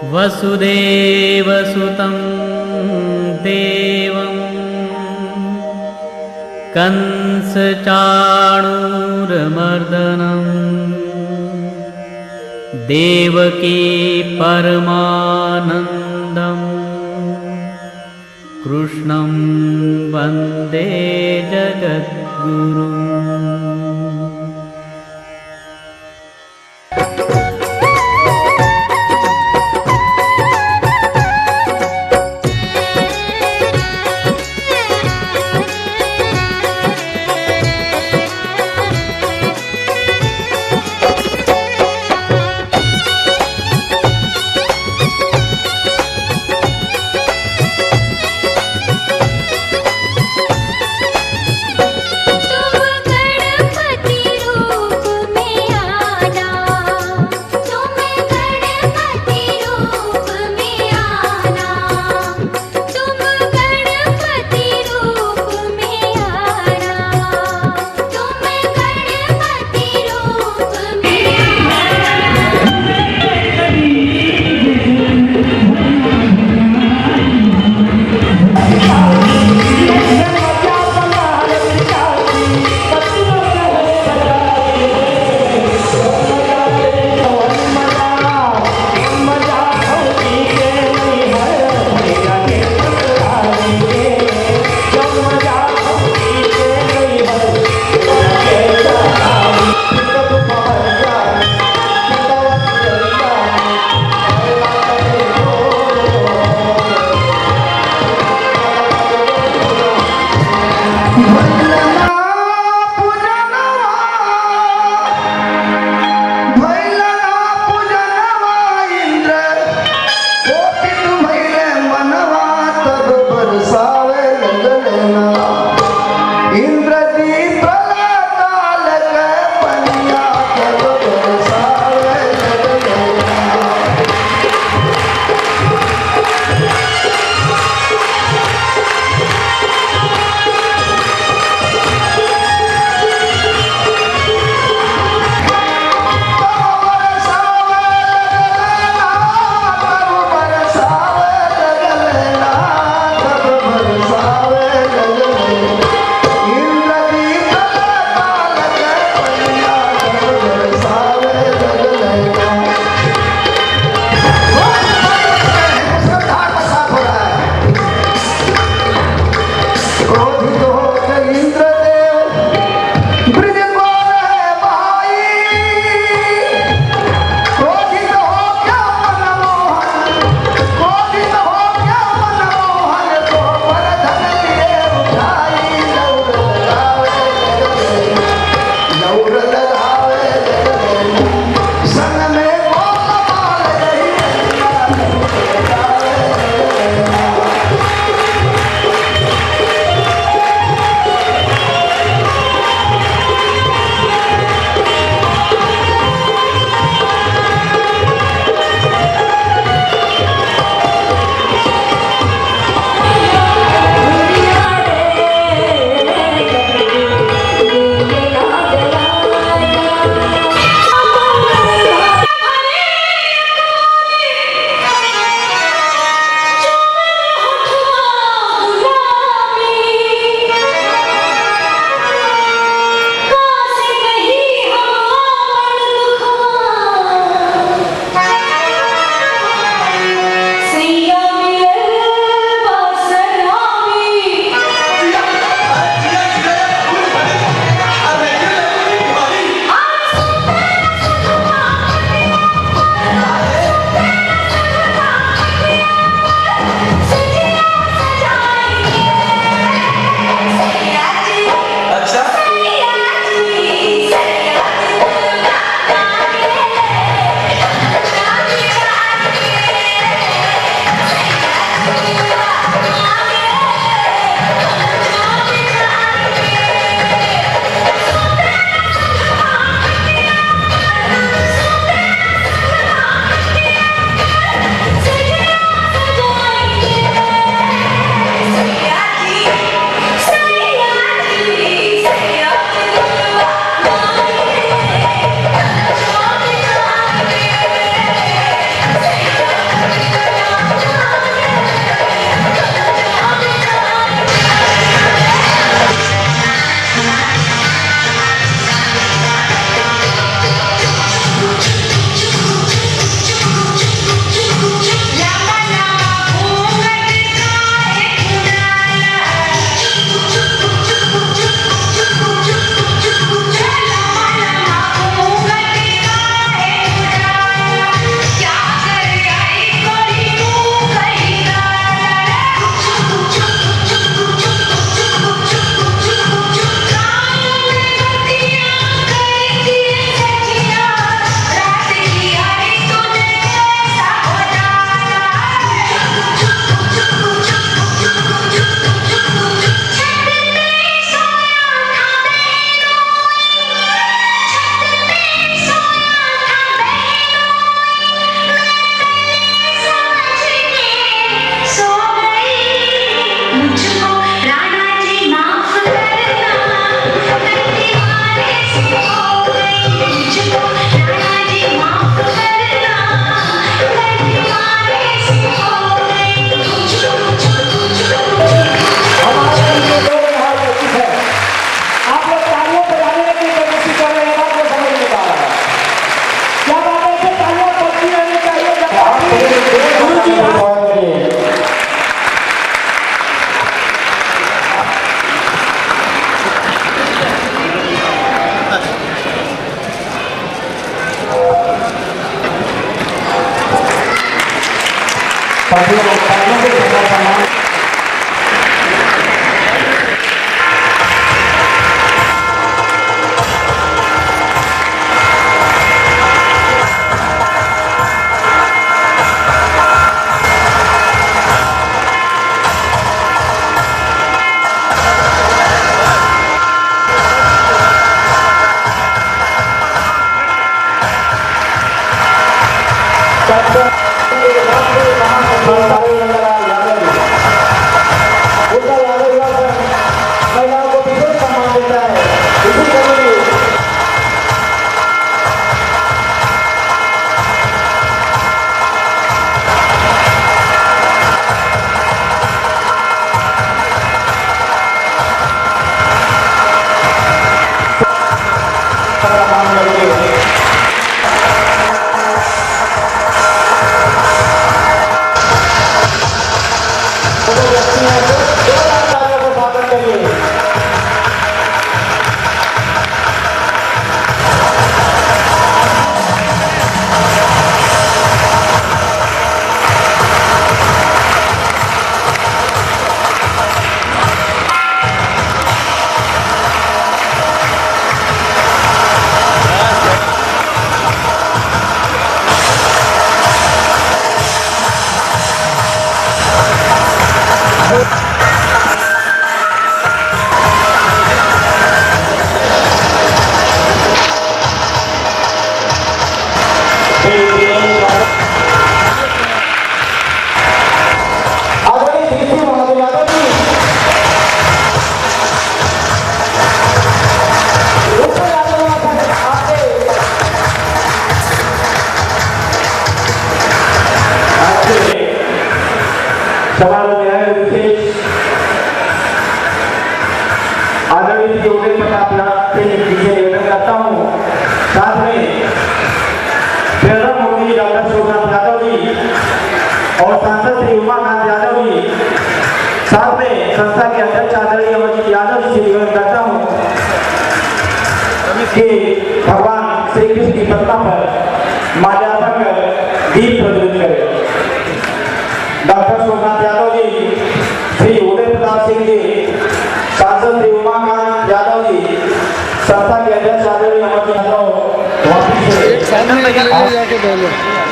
वसुदेवसुतं देवं कंसचाणूरमर्दनं देवकी परमानन्दं कृष्णं वन्दे जगद्गुरुम्। तुम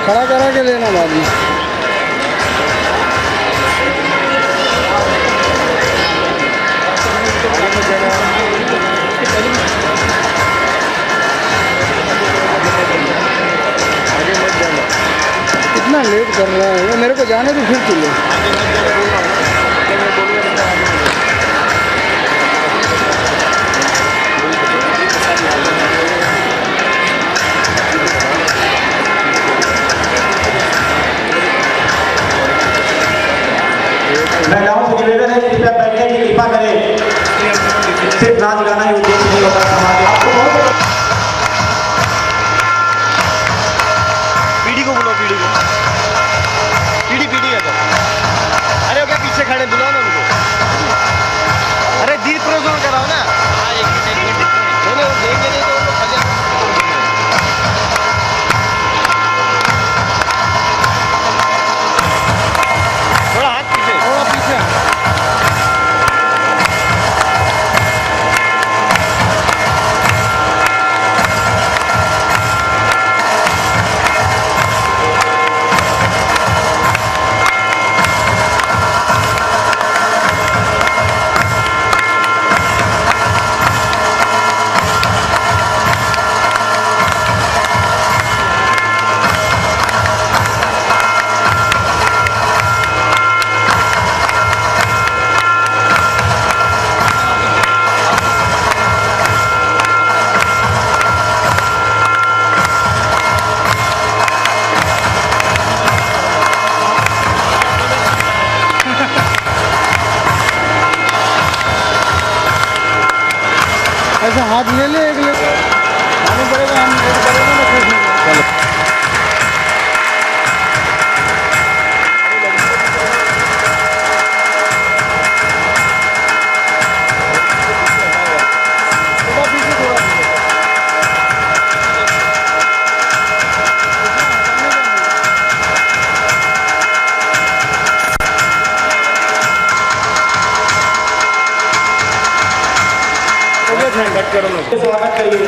खड़ा करा के लेना बाद में। इतना लेट कर रहा है, मेरे को जाने तो फिर चले। महिलाओं से निवेदन है कृपया बैठने की कृपा करें। सिर्फ नाच गाना ही उद्देश्य नहीं होता समाज में। आपको बहुत पीढ़ी को बुलाओ, पीढ़ी को, पीढ़ी है तो। अरे ओके पीछे खड़े, बुलाओ ना उनको। अरे दीप प्रज्वलन कराओ ना। नहीं वो देंगे नहीं तो वो लोग खड़े। थोड़ा हाथ पीछे, थोड़ा पीछे। ऐसा हाथ ले ले एक ले आने पड़ेगा, हम एक करेंगे ना फिर। चलो कट करो लोग। स्वागत करिए।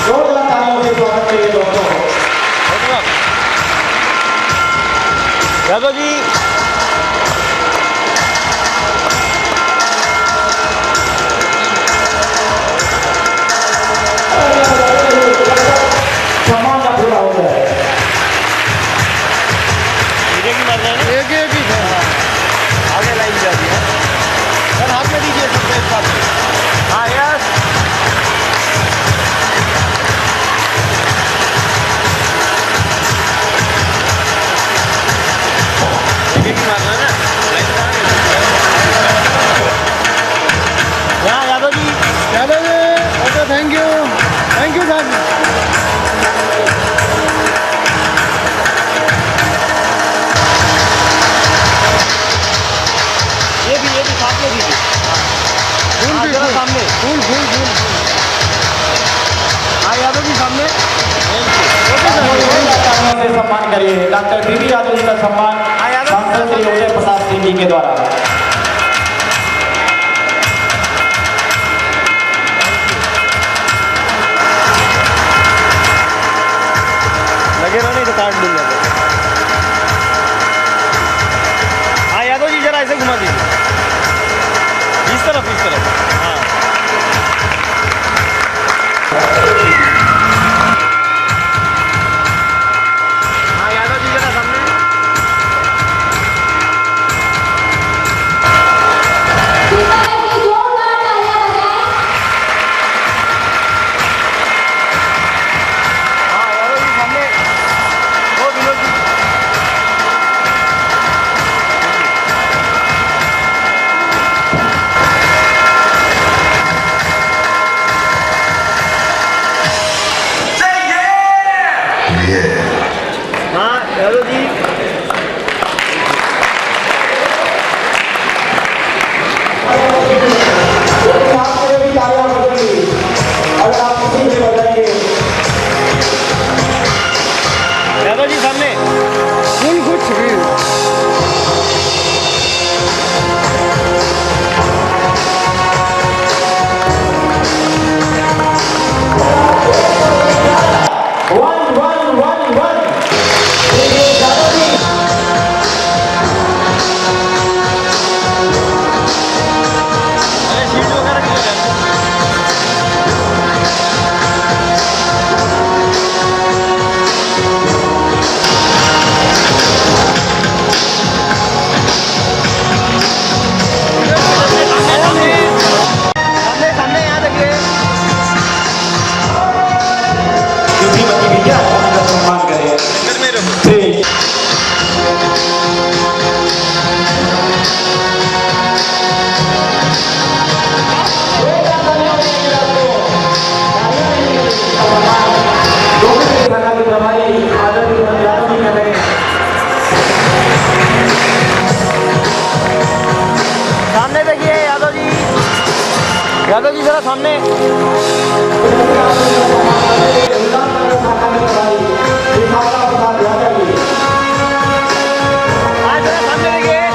जोरदार तालियों से स्वागत करिए दोस्तों। यादव जी सम्मान का पूरा हो जाए। मुझे की मारना है ना? एक एक ही था। आगे लाइन जा रही है सर, हाथ में दीजिए सबसे एक साथ। हाँ यस, एक ही मारना है ना? लाइन से आगे। यहाँ Yadav ji Yadav ji, okay, thank you sir. ये भी साथ में दीजिए। फूल हाँ, भी, जरा सामने। फूल फूल फूल। हाँ यादव जी सामने। जोरदार तालियों से सम्मान करिए। डॉक्टर बीबी यादव जी का सम्मान सांसद श्री उदय प्रसाद सिंह जी के द्वारा। लगे रहो नहीं तो काट दूंगा। हाँ यादव जी जरा ऐसे घुमा दीजिए, इस तरफ हाँ। हाँ यादव जी जरा सामने। हाँ यादव जी सामने। ओ विनोद जी। हाँ यादव जी आपके लिए भी तालियां बजेंगी अगर आप किसी से बजाएंगे। यादव जी सामने। फूल कुछ भी। One one one one. Yadav ji अरे सीट वगैरह की जगह। सामने सामने यहाँ देखिए। किसी बच्ची भी क्या का सम्मान करें। इधर में रखो। श्री सामने देखिए यादव जी। यादव जी जरा सामने। हाँ जरा सामने देखिए।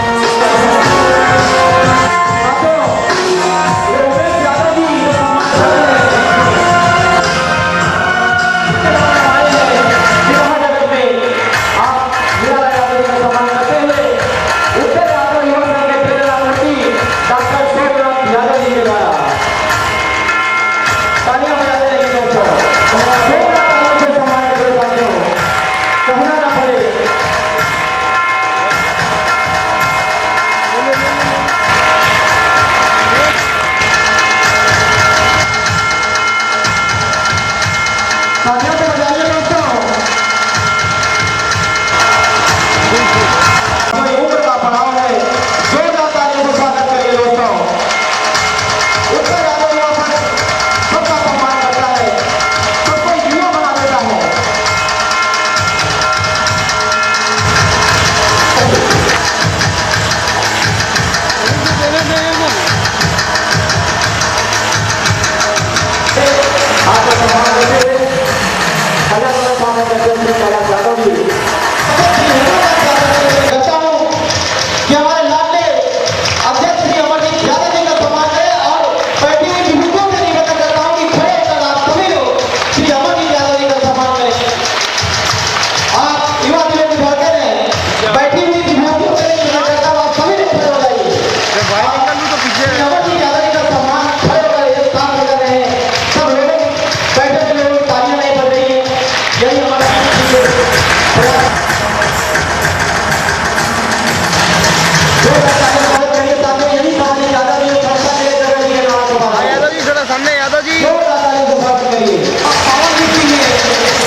कि हमारे लाल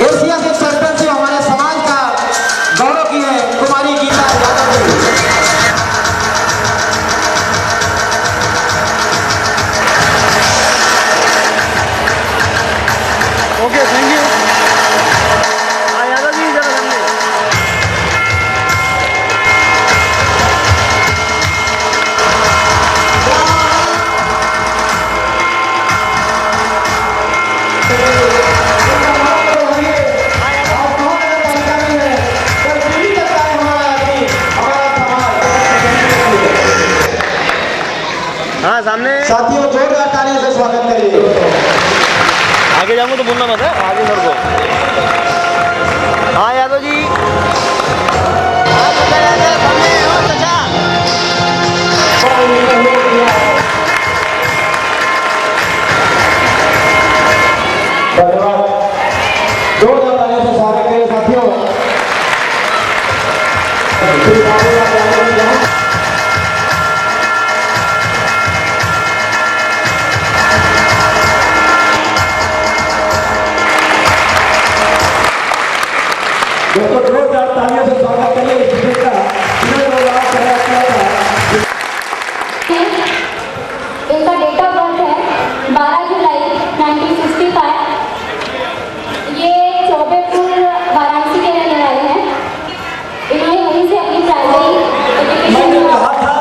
एशिया से सरपंच हमारे समाज का गौरव की है कुमारी Geeta Yadav ji. Okay, thank you. हाँ यादव जी जरा सामने। हाँ सामने। साथियों जोरदार तालियों से स्वागत करिए। आगे जाऊंगा तो बोलना मत है, आगे सर को। हाँ यादव जी। हाँ चाचा यादव सामने हो चाचा। धन्यवाद। जोरदार तालियों से स्वागत करिए साथियों। दोस्तों जोरदार तालियों से स्वागत करिए इस विषय का इनका डेट ऑफ बर्थ है 12 जुलाई 1965। ये चौबेपुर वाराणसी के रहने वाले हैं। इन्होंने वहीं से अपनी प्राइमरी मैंने एजुकेशन कहा था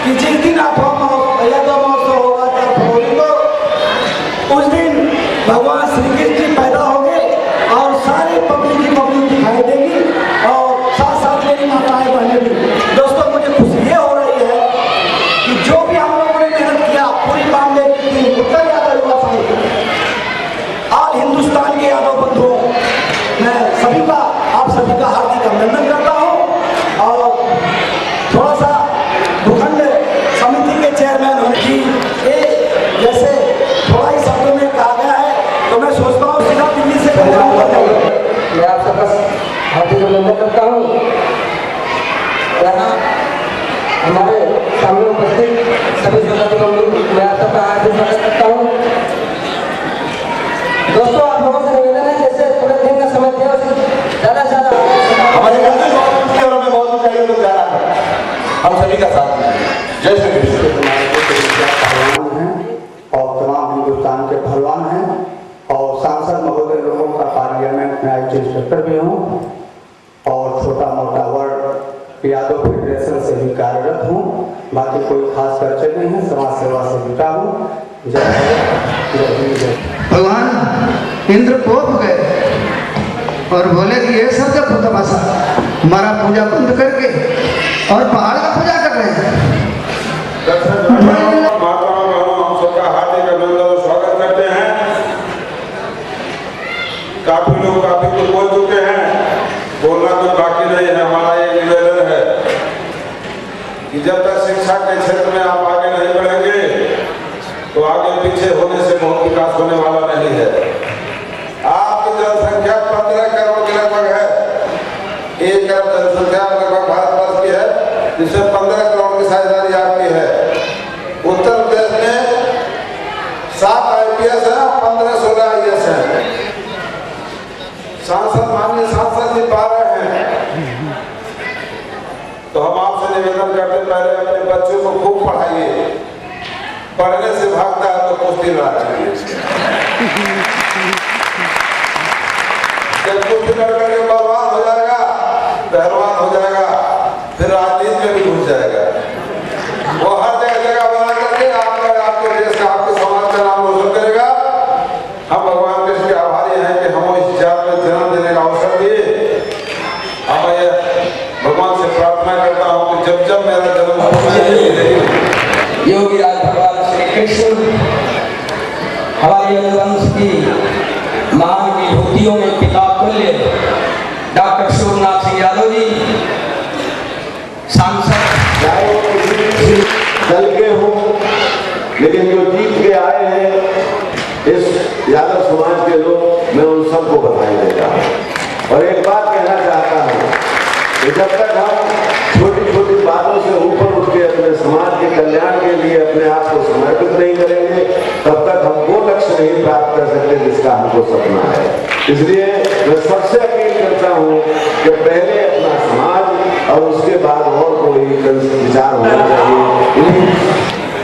कि जिस दिन यादव महोत्सव होगा 4 फरवरी को, उस दिन भगवान श्री कृष्ण जी पैदा होंगे और सारे पब्लिक दिखाई देगी और साथ साथ मेरी माताएं बहनें भी। दोस्तों मुझे खुशी ये हो रही है कि जो भी हम लोगों ने मेहनत किया पूरी बॉम्बे की टीम, उत्तर यादव युवा संघ, ऑल हिंदुस्तान के यादव बंधुओं, मैं सभी का आप सभी का हार्दिक अभिनंदन करता हूँ। और थोड़ा सा भूखंड समिति के चेयरमैन होने की ये जैसे थोड़ा ही शब्दों में कहा गया है, तो मैं सोचता हूँ सीधा दिल्ली से मैं आप सबका हार्दिक अभिनंदन करता हूँ। यहाँ हमारे सामने उपस्थित सभी सदस्यों को मैं आप सबका हार्दिक स्वागत करता हूँ। दोस्तों आप लोगों से निवेदन है जैसे पूरे दिन का समय दिया ज़्यादा से ज़्यादा हमारे घर में बहुत कुछ और हमें बहुत कुछ चाहिए तो जा रहा है, हम सभी का साथ दें। जय श्री कृष्ण। और तमाम हिंदुस्तान के पहलवान हैं और सांसद महोदय लोगों का पार्लियामेंट में आईटी इंस्पेक्टर भी हूँ और छोटा मोटा वर्ड यादव फेडरेशन से भी कार्यरत हूँ। बाकी कोई खास परिचय नहीं है, समाज सेवा से जुटा हूँ। जय हिंद जय। भगवान इंद्र कोप गए और बोले कि ये सब जब तमाशा हमारा पूजा बंद करके और पहाड़ का पूजा कर रहे हैं। माताओं बहनों हम सबका हार्दिक अभिनंदन और स्वागत करते हैं। काफी लोग काफी कुछ बोल चुके हैं, बोलना कुछ बाकी नहीं है। हमारा ये निवेदन है कि जब तक शिक्षा के क्षेत्र में आप आगे नहीं बढ़ेंगे तो आगे पीछे होने से बहुत विकास होने वाला नहीं है। आपकी जनसंख्या 15 करोड़ के लगभग है। 1 करोड़ जनसंख्या लगभग भारतवर्ष की है, जिसमें 15 करोड़ की साझेदारी आपकी है। उत्तर प्रदेश में 7 IPS है, 15-16 IAS है। सांसद माननीय सांसद जी 12 हैं। तो हम आपसे निवेदन करते पहले अपने बच्चों को खूब पढ़ाइए। पढ़ने से भागता है तो कुछ दिन रखिए। जब कुछ दिन करके बलवान हो जाएगा, पहलवान हो जाएगा, फिर राजनीति में भी घुस जाएगा। वो हर जगह बना करके आपके देश का, आपके समाज का नाम रोशन करेगा। हम भगवान कृष्ण के आभारी हैं कि हम इस जात में जन्म देने का अवसर दिए। हम ये भगवान से प्रार्थना करता हूँ कि जब जब मेरा जन्म होगा योगी राज भगवान श्री कृष्ण हमारे वंश की महान विभूतियों में पिता तुल्य डॉक्टर सूर्यनाथ सिंह यादव जी सांसद, चाहे वो किसी दल के हो, लेकिन जो जीत के आए हैं इस यादव समाज के लोग, मैं उन सबको बधाई देता हूँ। और एक बात कहना चाहता हूँ कि जब तक हम छोटी छोटी बातों से ऊपर उठ के अपने समाज के कल्याण के लिए अपने आप को समर्पित नहीं करेंगे, तब तक हम वो लक्ष्य नहीं प्राप्त बात कर सकते हैं जिसका हमको सपना है। इसलिए मैं सबसे अपील करता हूँ कि पहले अपना समाज और उसके बाद और कोई विचार होना चाहिए।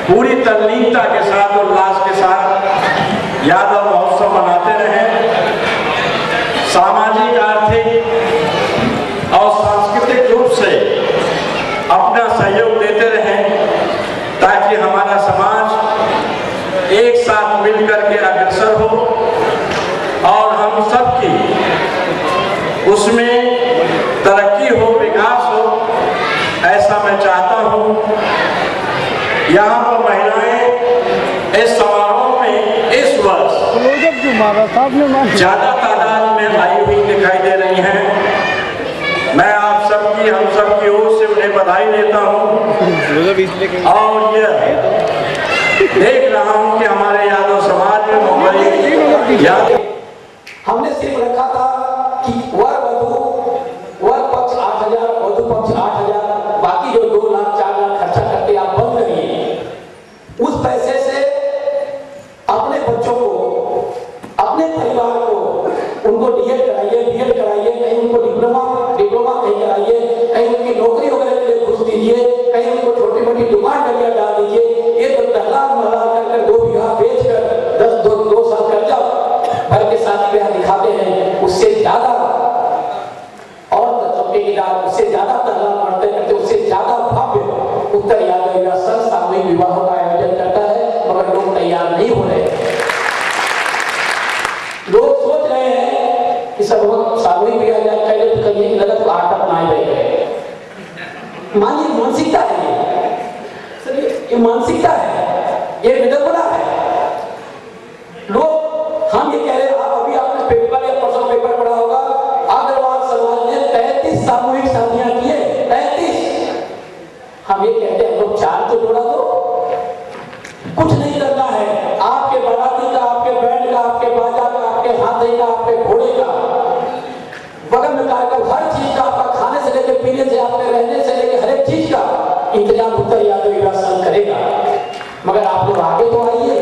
पूरी तल्लीनता के साथ और उल्लास के साथ यादव महोत्सव मनाते रहें, सामाजिक, आर्थिक और सांस्कृतिक रूप से अपना सहयोग देते रहें ताकि हमारा समाज एक साथ मिलकर के अग्रसर हो और हम सबकी उसमें तरक्की हो, विकास हो, ऐसा मैं चाहता हूँ। यहाँ पर महिलाएं इस समारोह में इस वर्ष ज्यादा तादाद में आई हुई दिखाई दे रही हैं। मैं आप सबकी, हम सबकी ओर से उन्हें बधाई देता हूँ और यह देख रहा हूँ कि हमारे यादव समाज में मुंबई हमने सिर्फ रखा था कि वर पक्ष 8,000, वधु पक्ष 8,000, बाकी जो 2 लाख 4 लाख खर्चा करके आप बंद करिए, उस पैसे से अपने बच्चों को, अपने परिवार को, उनको डीएड कराइए, बीएड कराइए, कहीं उनको डिप्लोमा कहीं कराइए, कहीं उनकी नौकरी वगैरह के लिए घुस दीजिए, कहीं उनको छोटी मोटी दुकान डलिया डाल दीजिए। ये तो टहला महला कर 2 बीघा बेच कर 2 साल कर्जा भर के शादी ब्याह दिखाते हैं, उससे ज्यादा और चौके की डाल, उससे ज्यादा टहला पढ़ते करते, उससे ज्यादा भव्य उत्तर यादव संघ सामूहिक विवाहों का आयोजन करता है, मगर लोग तैयार नहीं हो रहे। लोग सोच रहे हैं कि सब सामूहिक विवाह करिए तो करिए कि लगत आटा बनाए रहे। मानिए मानसिकता है ये मानसिकता है, ये विडंबना है। लोग हम ये कह रहे हैं, अभी आपने पेपर या परसों पेपर पढ़ा होगा, अग्रवाल समाज ने 33 सामूहिक शादियां की है, 33। हम ये कहते हैं लोग 4 तो जोड़ा दो, कुछ नहीं करना है। आपके बाराती का, आपके बैंड का, आपके बाजा का, आपके हाथी का, आपके घोड़े का, बगल में कार्यक्रम, हर चीज का, आपका खाने से लेकर पीने से, आपके रहने से लेकर हर एक चीज का इंतजाम उत्तर यादव युवा संघ करेगा। मगर आप लोग आगे तो आइए,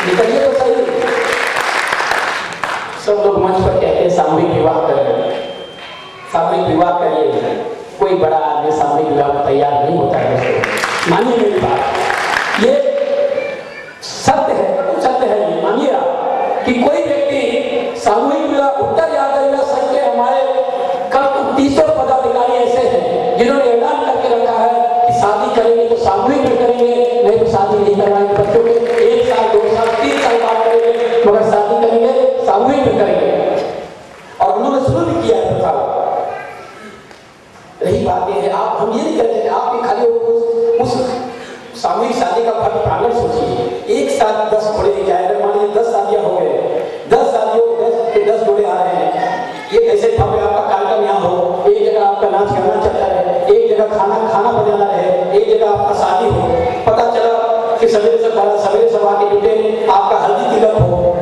निकलिए तो सही। सब लोग मंच पर कहते हैं सामूहिक विवाह करें, सामूहिक विवाह करिए। कोई बड़ा आदमी सामूहिक विवाह में तैयार नहीं होता है दोस्तों, मानिए मेरी बात, ये सत्य है, तो सत्य है ये, मानिए आप कि कोई व्यक्ति सामूहिक विवाह, उत्तर यादव युवा संघ के हमारे कल 300 पदाधिकारी ऐसे हैं जिन्होंने ऐलान करके रखा है कि शादी करेंगे तो सामूहिक में करेंगे, नहीं तो शादी नहीं करवाएंगे बच्चों के। 1 साल 2 साल 3 साल बाद करेंगे, मगर शादी करेंगे सामूहिक में करेंगे। और उन्होंने शुरू भी किया है प्रथा। रही बात यह है, आप हम ये नहीं कहते, आप भी खाली उस सामूहिक शादी का भव्य प्रांगण सोचिए। एक साथ 10 घोड़े जाएगा, मान लीजिए 10 शादियां हो गए, 10 शादियों 10 घोड़े आ रहे हैं। ये कैसे भव्य आपका कार्यक्रम यहाँ हो, एक जगह आपका नाच गाना चलता है, एक जगह खाना बजाना रहे, एक जगह आपका शादी हो। पता चला कि सवेरे सब आके जुटे, आपका हल्दी तिलक हो,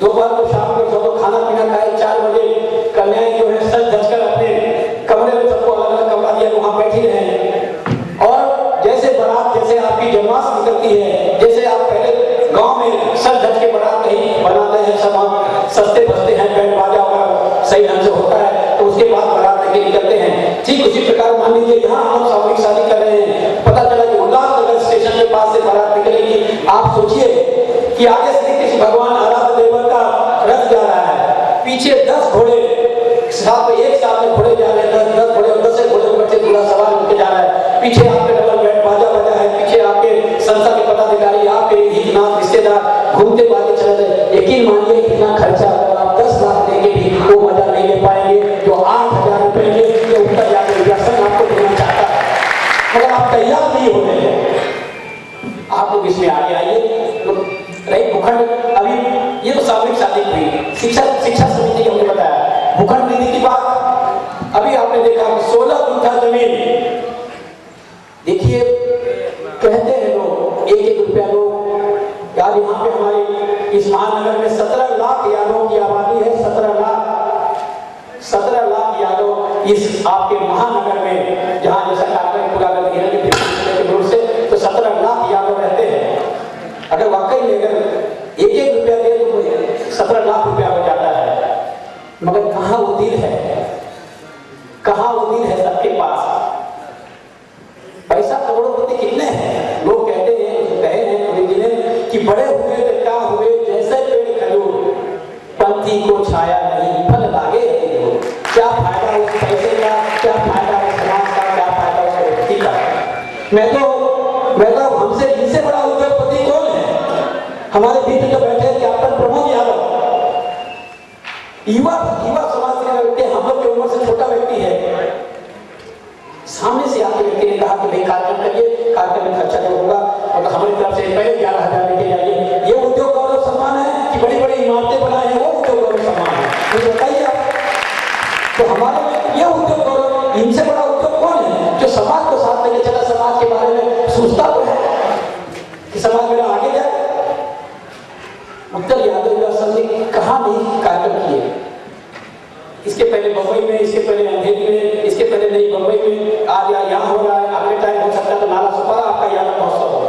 दोपहर को शाम को सब खाना पीना खाए, 4 बजे कन्याएं जो है सज धज कर अपने कमरे में, सबको अलग अलग कमरा दिया, वहां बैठी रहे। और जैसे बारात, जैसे आपकी जमात निकलती है, जैसे आप पहले गांव में सज धज के बारात नहीं बनाते हैं, सब हम सस्ते बसते हैं, बैंड बाजा वगैरह सही ढंग से होता है, तो उसके बाद बारात लेके निकलते हैं। ठीक उसी प्रकार मान लीजिए यहाँ हम सामूहिक शादी कर रहे हैं, पता चला कि उल्लासनगर स्टेशन के पास से बारात निकलेगी। आप सोचिए कि आगे श्री कृष्ण भगवान आराध्य देवर का रथ जा रहा है, पीछे 10 घोड़े साथ में, एक साथ में घोड़े जा रहे हैं, 10 घोड़े और 10 घोड़े पर दूल्हा सवार होकर जा रहा है। पीछे आपके डबल बैंड बाजा बजा है, पीछे आपके संस्था के पदाधिकारी, आपके हितनाथ रिश्तेदार घूमते बातें चल रहे। यकीन मानिए इतना खर्चा अगर आप 10 लाख देंगे भी वो मजा नहीं ले पाएंगे जो 8,000 रुपए के उत्तर यादव युवा संघ आपको देना चाहता है, मगर आप तैयार नहीं हो रहे हैं। आप लोग इसमें आगे आइए। रही भूखंड, अभी ये तो सामूहिक शादी हुई, शिक्षा समिति हमने बताया। भूखंड नीति की बात अभी आपने देखा 16 गुंठा जमीन। देखिए कहते हैं लोग 1-1 रुपया लोग, यार यहाँ पे हमारे इस महानगर में 17 लाख यादवों की आबादी है, 17 लाख यादव इस आपके महानगर में, जहाँ जैसा कार्यक्रम पूरा कर से, तो 17 लाख यादव रहते हैं। अगर वाकई में अगर 1-1 रुपया दे तो 17 लाख रुपया हो जाता है, मगर कहाँ वो दिल है, कहाँ वो दिल है सबके पास। पैसा करोड़पति कितने हैं, लोग कहते हैं, कहे हैं पुरी जी ने कि बड़े हुए तो क्या हुए, जैसे पेड़ खजूर, पंथी को छाया नहीं, फल लागे क्या फायदा उस पैसे का, क्या फायदा उस समाज का, क्या फायदा उस व्यक्ति का। मैं तो हमसे इनसे बड़ा उद्योगपति कौन है, हमारे बीच में जो बैठे कैप्टन प्रमोद यादव, युवा समाज के व्यक्ति, हम लोग की उम्र से छोटा व्यक्ति है, सामने से आके व्यक्ति ने कहा कि भाई कार्यक्रम करिए, कार्यक्रम में खर्चा जो होगा और हमारी तरफ से पहले 11,000 लेके जाइए। ये उद्योग गौरव सम्मान है कि बड़ी बड़ी इमारतें बनाए हैं, वो उद्योग गौरव सम्मान है, मुझे बताइए आप। तो हमारे ये उद्योग गौरव, इनसे बड़ा उद्योग कौन है जो समाज को साथ लेके चला, समाज के बारे में सोचता तो है कि समाज मेरा आगे जाए। उत्तर यादव सर ने कहा नहीं कार्यक्रम किए, इसके पहले बम्बई में, इसके पहले अंधेरी में, इसके पहले नहीं बम्बई में, आज यहाँ हो रहा है, अगले टाइम हो सकता है तो नाला सुपारा आपका यादव महोत्सव हो।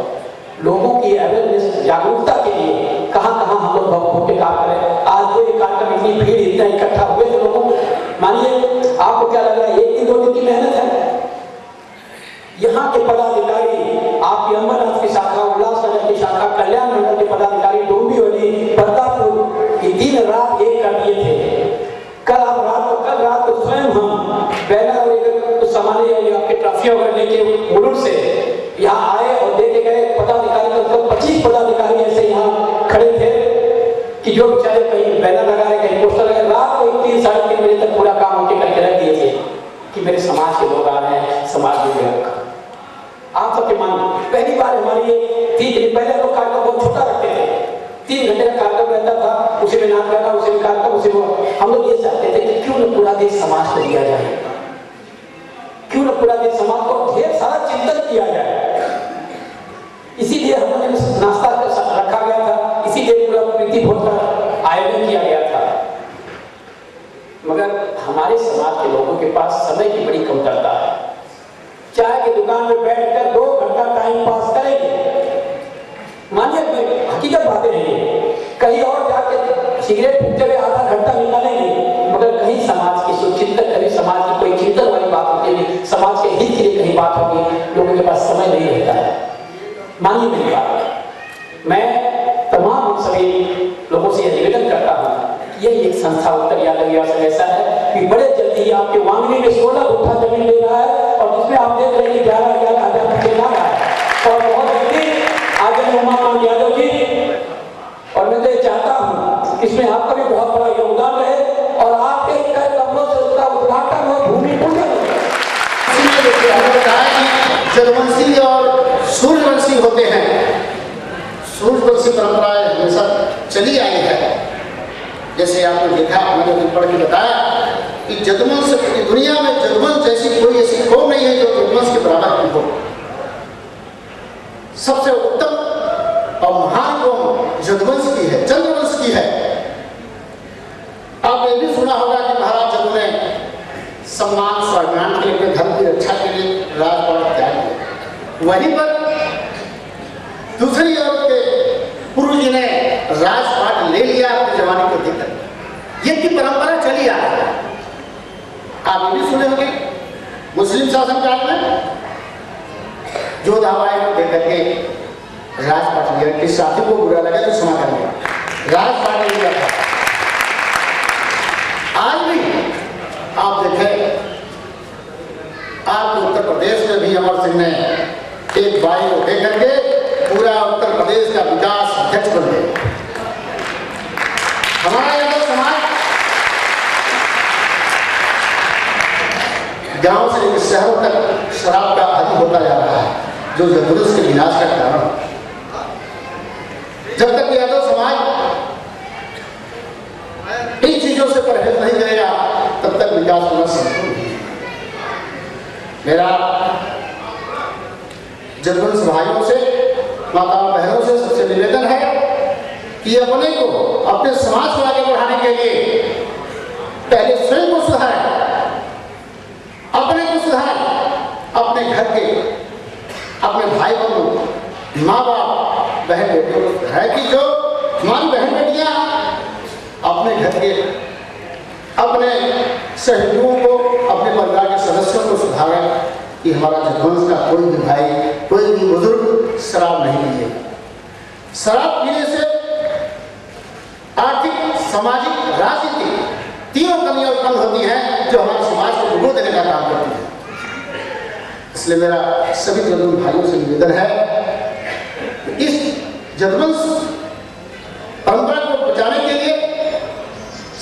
लोगों की अवेयरनेस, जागरूकता के लिए कहाँ कहाँ हम लोग होकर काम करें। आज तो ये कार्यक्रम इतनी भीड़ इतना इकट्ठा हुए थे लोगों को, मानिए आपको क्या लग रहा है, 1 दिन 2 दिन की मेहनत है। यहाँ के पदाधिकारी, आपकी अमरनाथ की शाखा, उल्लासनगर की शाखा, कल्याण नगर के पदाधिकारी, डोंबिवली, प्रतापपुर, ये दिन रात एक कर दिए थे। कल रात को स्वयं हम बैनर और कुछ सामान आपके ट्रॉफी वगैरह लेके मुलुक से यहाँ आए और देखे गए। पदाधिकारी लगभग 25 पदाधिकारी ऐसे यहाँ खड़े थे कि जो बेचारे कहीं बैनर लगा रहे, कहीं पोस्टर लगा, रात को 3 साढ़े 3 बजे तक पूरा काम होके करके रख दिए थे कि मेरे समाज के लोग आ रहे हैं, समाज में आप सबके मान। पहली बार हमारी 3 दिन पहले लोग कार्यक्रम बहुत छोटा रखते थे, 3 घंटे का कार्यक्रम रहता था, उसी में नाच गाना, उसी में कार्यक्रम, उसी में हम लोग ये चाहते थे कि क्यों न पूरा देश समाज को दिया जाए, क्यों न पूरा देश समाज को ढेर सारा चिंतन किया जाए। इसीलिए हमने नाश्ता रखा गया था, इसीलिए पूरा प्रीति भोज का आयोजन किया गया था। मगर हमारे समाज के लोगों के पास समय की बड़ी कमतरता है। चाय की दुकान में बैठकर 2 घंटा टाइम पास करेंगे, मानिए हकीकत बातें नहीं, कहीं और जाके सिगरेट फूकते हुए आधा घंटा निकालेंगे, मगर कहीं समाज की सुचिंतन, कहीं समाज की कोई चिंतन वाली बात होती है, समाज के हित के लिए कहीं बात होगी, लोगों के पास समय नहीं रहता है। मानिए मेरी बात, मैं तमाम सभी लोगों से यह निवेदन करता हूँ, यही एक संस्था उत्तर यादव ऐसा है कि बड़े जल्दी आपके वांगनी में 16 गुत्था जमीन ले रहा है और जिसमें आप देख रहे हैं 11,000 रुपये ला रहा है, और बहुत जल्दी आगे उमाकांत यादव जी, और मैं तो ये चाहता हूँ इसमें आपका भी बहुत बड़ा योगदान रहे और आपके कमरों से उसका उद्घाटन हो, भूमि पूजन हो। जदवंशी और सूर्यवंशी होते हैं, सूर्यवंशी परंपराएं हमेशा चली आई है। जैसे आपने देखा, मैंने भी पढ़ के बताया कि जदवंश पूरी दुनिया में जदवंश जैसी कोई ऐसी कौम नहीं है जो जदवंश के बराबर की हो। सबसे उत्तम और महान कौम जदवंश की है, चंद्रवंश की है। आपने भी सुना होगा कि महाराज जदू ने सम्मान स्वाभिमान के लिए, धर्म की रक्षा के लिए राजपाट त्याग किया। वहीं पर दूसरी ओर के गुरु जी ने राजपाट ले लिया अपने जमाने को देकर। ये की परंपरा चली आ रही है। आप भी सुने होंगे मुस्लिम शासन काल में जोधाबाई को देकर के राजपाट लिया, किस साथी को बुरा लगा तो क्षमा कर लिया, राजपाट ले लिया था। आज भी आप देखें, आपके उत्तर प्रदेश में भी अमर सिंह ने एक बाई को देकर के पूरा उत्तर प्रदेश का विकास अध्यक्ष बन गए। हमारा यादव समाज गांव से लेकर शहरों तक शराब का आदी होता जा रहा है, जो जबरदस्त के विनाश का कारण। जब तक यादव समाज इन चीजों से परहेज नहीं करेगा, तब तक विकास होना संभव नहीं। मेरा जदवंश भाइयों से, माताओं बहनों से सबसे निवेदन है कि अपने को, अपने समाज को आगे बढ़ाने के लिए पहले स्वयं को सुधारें, अपने को सुधारें, अपने घर के, अपने भाई बंधु, माँ बाप, बहन बेटियों को सुधारें कि जो हमारी बहन बेटियां सहयोगियों को, अपने परिवार के सदस्यों को सुधारें कि हमारा जनवंश का कोई भी भाई, कोई भी बुजुर्ग शराब नहीं पिएगा। शराब पीने से आर्थिक, सामाजिक, राजनीतिक तीनों कमियां उत्पन्न होती हैं जो हमारे समाज को डुबो देने का काम करती है। इसलिए मेरा सभी जदवंश भाइयों से निवेदन है कि इस जदवंश परंपरा को बचाने के लिए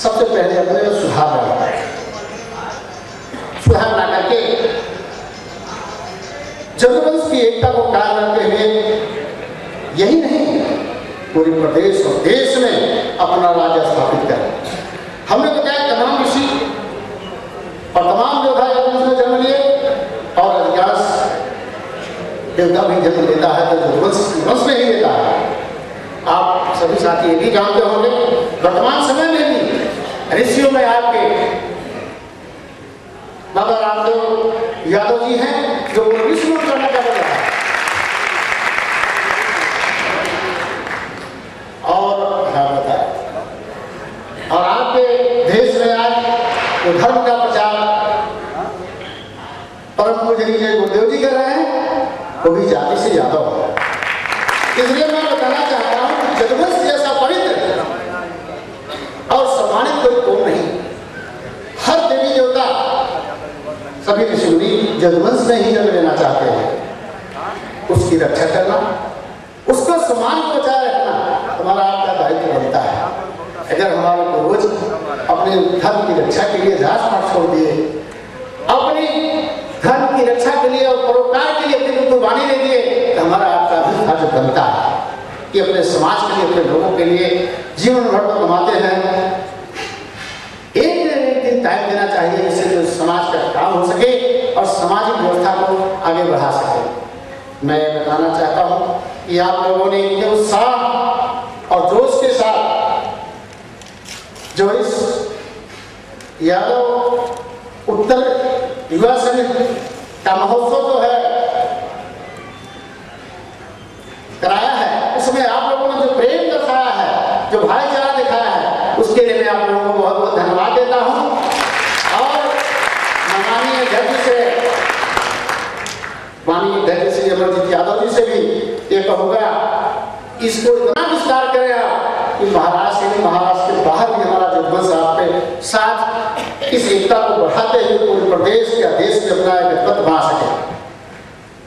सबसे पहले अपने में सुधार लाना है। सुधार ला करके जदवंश की एकता को कायम रखते हुए यही नहीं पूरे प्रदेश और देश में अपना राज्य स्थापित करें। हमने तो क्या तमाम ऋषि और तमाम योद्धा में जन्म लिए और अधिकांश देवता भी जन्म लेता है तो वंश में ही लेता है। आप सभी साथी ये भी जानते होंगे वर्तमान समय में भी ऋषियों में आपके बाबा रामदेव यादव जी हैं जो विष्णु करना चाहते हैं और हाँ बताया। और आपके देश में आज जो धर्म का प्रचार परम पूजनीय गुरुदेव जी कर रहे हैं वो भी जाति से ज्यादा हो। इसलिए मैं बताना चाहता हूं कि जदवंश जैसा पवित्र और सम्मानित कोई कौम नहीं। हर देवी देवता, सभी ऋषि जदवंश में ही जन्म लेना चाहते हैं। उसकी रक्षा करना, उसको सम्मान को बचाए रखना हमारा आपका दायित्व बनता है। अगर हमारे पूर्वज अपने धर्म की रक्षा के लिए राजपाट छोड़ दिए, अपनी धर्म की रक्षा के लिए और परोपकार के लिए अपनी कुर्बानी दे दिए तो हमारा आपका भी फर्ज बनता है कि अपने समाज के लिए, अपने लोगों के लिए जीवन भर तो कमाते हैं, एक दिन टाइम देना चाहिए जिससे जो समाज का काम हो सके और सामाजिक व्यवस्था को आगे बढ़ा सके। मैं बताना चाहता हूँ कि आप लोगों ने इतने उत्साह और जोश के साथ जो इस यादव उत्तर युवा संघ का महोत्सव जो है कराया है, उसमें आप लोगों ने जो प्रेम दर्शाया है, जो भाईचारा दिखाया है, उसके लिए मैं आप लोगों को बहुत बहुत धन्यवाद देता हूं। और माननीय अध्यक्ष श्री अमरजीत यादव जी से भी ये कहूँगा इसको इतना विस्तार करें आप कि महाराष्ट्र से महाराष्ट्र के बाहर भी हमारा जदवंश आपके साथ इस एकता को बढ़ाते हुए पूरे प्रदेश या देश में अपना नेतृत्व बना सके।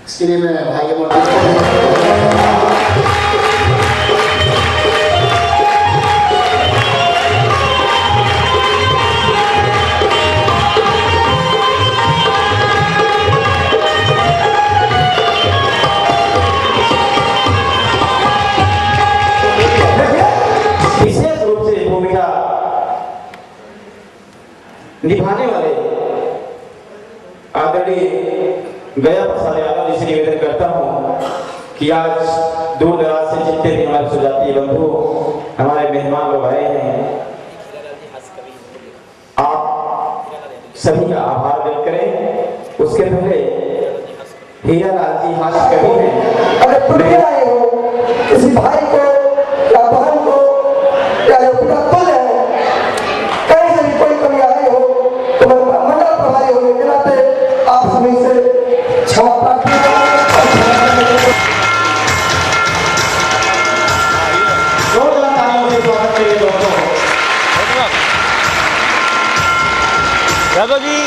इसके लिए मैं भाई निभाने वाले आदरणीय गया प्रसाद यादव जी से निवेदन करता हूँ कि आज दूर दराज से जितने भी हमारे सुजातीय बंधु, हमारे मेहमान लोग आए हैं, आप सभी का आभार व्यक्त करें। उसके पहले हीरा लाल जी हास्य कवि हैं। अगर तुम भी आए हो किसी भाई को या बहन को या जो पिता तुल्य है, कहीं से भी कोई कमी आए हो तो मैं मंडल प्रभारी होने के नाते आप सभी से क्षमा प्रार्थना यादव जी